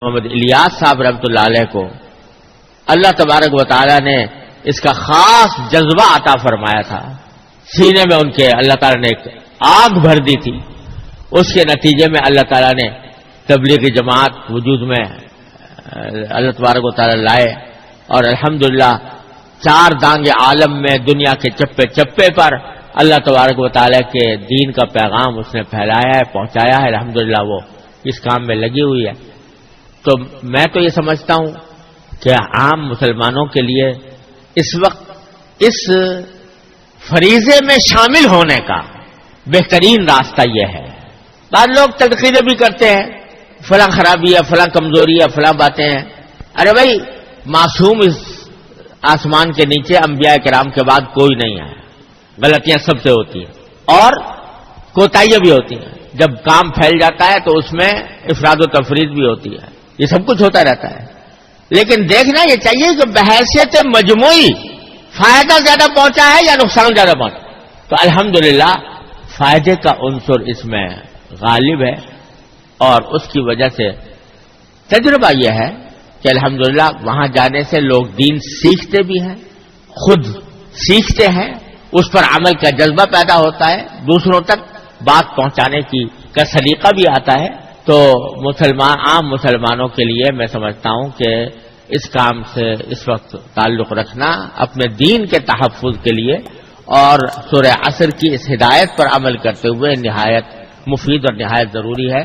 محمد الیاس صاحب رحمۃ اللہ علیہ کو اللہ تبارک و تعالیٰ نے اس کا خاص جذبہ عطا فرمایا تھا. سینے میں ان کے اللہ تعالیٰ نے ایک آگ بھر دی تھی. اس کے نتیجے میں اللہ تعالیٰ نے تبلیغی جماعت وجود میں اللہ تبارک و تعالیٰ لائے اور الحمدللہ 4 دانگ عالم میں دنیا کے چپے چپے پر اللہ تبارک و تعالیٰ کے دین کا پیغام اس نے پھیلایا ہے، پہنچایا ہے. الحمدللہ وہ اس کام میں لگی ہوئی ہے. تو میں تو یہ سمجھتا ہوں کہ عام مسلمانوں کے لیے اس وقت اس فریضے میں شامل ہونے کا بہترین راستہ یہ ہے. بعض لوگ تنقیدیں بھی کرتے ہیں، فلاں خرابی ہے، فلاں کمزوری ہے، فلاں باتیں ہیں. ارے بھائی، معصوم اس آسمان کے نیچے انبیاء کرام کے بعد کوئی نہیں ہے. غلطیاں سب سے ہوتی ہیں اور کوتاہیاں بھی ہوتی ہیں. جب کام پھیل جاتا ہے تو اس میں افراد و تفرید بھی ہوتی ہے. یہ سب کچھ ہوتا رہتا ہے. لیکن دیکھنا یہ چاہیے کہ بحیثیت مجموعی فائدہ زیادہ پہنچا ہے یا نقصان زیادہ پہنچا. تو الحمدللہ فائدے کا عنصر اس میں غالب ہے اور اس کی وجہ سے تجربہ یہ ہے کہ الحمدللہ وہاں جانے سے لوگ دین سیکھتے بھی ہیں، خود سیکھتے ہیں، اس پر عمل کا جذبہ پیدا ہوتا ہے، دوسروں تک بات پہنچانے کا سلیقہ بھی آتا ہے. تو عام مسلمانوں کے لیے میں سمجھتا ہوں کہ اس کام سے اس وقت تعلق رکھنا اپنے دین کے تحفظ کے لیے اور سورہ عصر کی اس ہدایت پر عمل کرتے ہوئے نہایت مفید اور نہایت ضروری ہے.